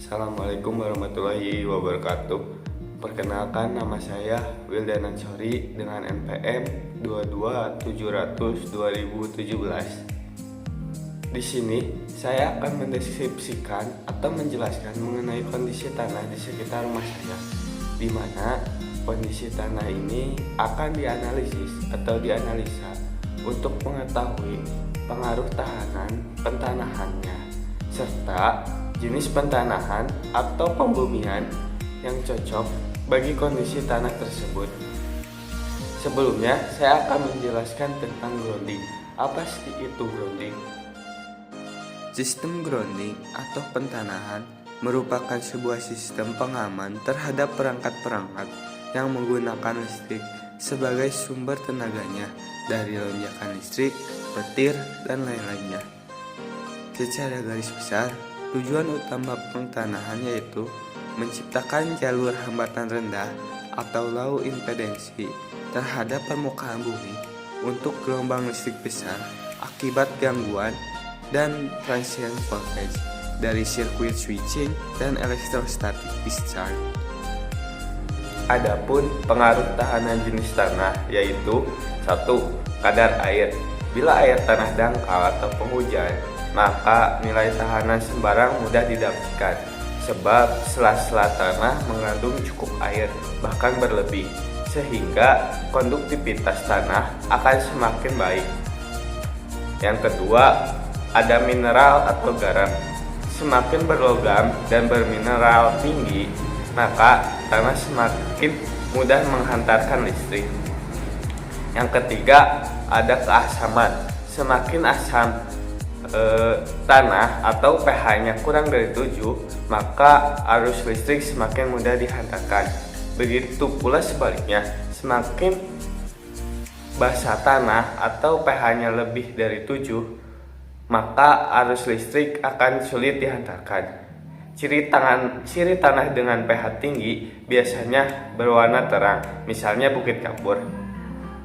Assalamualaikum warahmatullahi wabarakatuh. Perkenalkan, nama saya Wildan Ansori dengan NPM 22700-2017. Di sini saya akan mendeskripsikan atau menjelaskan mengenai kondisi tanah di sekitar rumah saya, di mana kondisi tanah ini akan dianalisis atau dianalisa untuk mengetahui pengaruh tahanan pentanahannya serta jenis pentanahan atau pembumian yang cocok bagi kondisi tanah tersebut. Sebelumnya, saya akan menjelaskan tentang grounding. Apa sih itu grounding? Sistem grounding atau pentanahan merupakan sebuah sistem pengaman terhadap perangkat-perangkat yang menggunakan listrik sebagai sumber tenaganya dari lonjakan listrik, petir, dan lain-lainnya. Secara garis besar, tujuan utama pentanahan yaitu menciptakan jalur hambatan rendah atau low impedensi terhadap permukaan bumi untuk gelombang listrik besar akibat gangguan dan transient voltage dari sirkuit switching dan electrostatic discharge. Adapun pengaruh tahanan jenis tanah yaitu 1. Kadar air. Bila air tanah dangkal atau penghujan, maka nilai tahanan sembarang mudah didapatkan sebab sela-sela tanah mengandung cukup air, bahkan berlebih, sehingga konduktivitas tanah akan semakin baik. Yang kedua, ada mineral atau garam. Semakin berlogam dan bermineral tinggi, maka tanah semakin mudah menghantarkan listrik. Yang ketiga, ada keasaman. Semakin asam tanah atau pH-nya kurang dari 7, maka arus listrik semakin mudah dihantarkan. Begitu pula sebaliknya, semakin basah tanah atau pH-nya lebih dari 7, maka arus listrik akan sulit dihantarkan. Ciri tanah dengan pH tinggi biasanya berwarna terang, misalnya bukit kapur.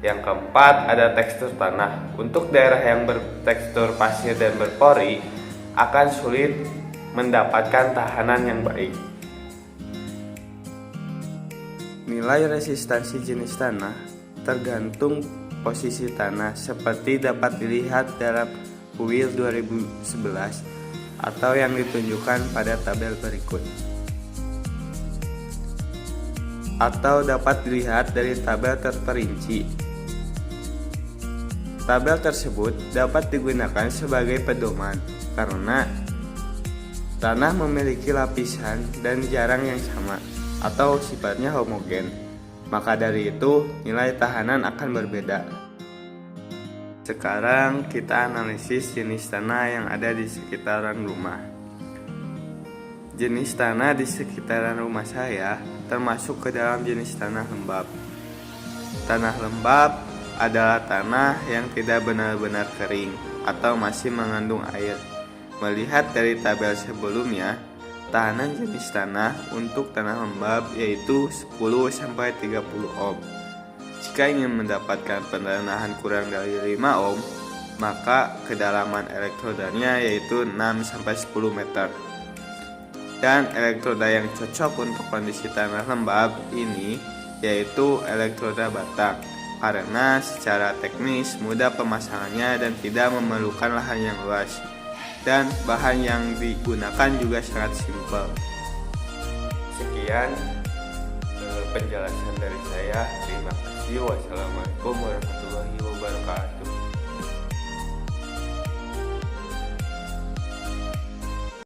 Yang keempat, ada tekstur tanah. Untuk daerah yang bertekstur pasir dan berpori akan sulit mendapatkan tahanan yang baik. Nilai resistansi jenis tanah tergantung posisi tanah seperti dapat dilihat dalam UIL 2011 atau yang ditunjukkan pada tabel berikut. Atau dapat dilihat dari tabel terperinci. Tabel tersebut dapat digunakan sebagai pedoman karena tanah memiliki lapisan dan jarang yang sama atau sifatnya homogen. Maka dari itu, nilai tahanan akan berbeda. Sekarang kita analisis jenis tanah yang ada di sekitaran rumah. Jenis tanah di sekitaran rumah saya termasuk ke dalam jenis tanah lembab. Tanah lembab adalah tanah yang tidak benar-benar kering atau masih mengandung air. Melihat dari tabel sebelumnya, tahanan jenis tanah untuk tanah lembab yaitu 10-30 ohm. Jika ingin mendapatkan pendanahan kurang dari 5 ohm, maka kedalaman elektrodanya yaitu 6-10 meter. Dan elektroda yang cocok untuk kondisi tanah lembab ini yaitu elektroda batang, karena secara teknis mudah pemasangannya dan tidak memerlukan lahan yang luas, dan bahan yang digunakan juga sangat simpel. Sekian penjelasan dari saya. Terima kasih. Wassalamualaikum warahmatullahi wabarakatuh.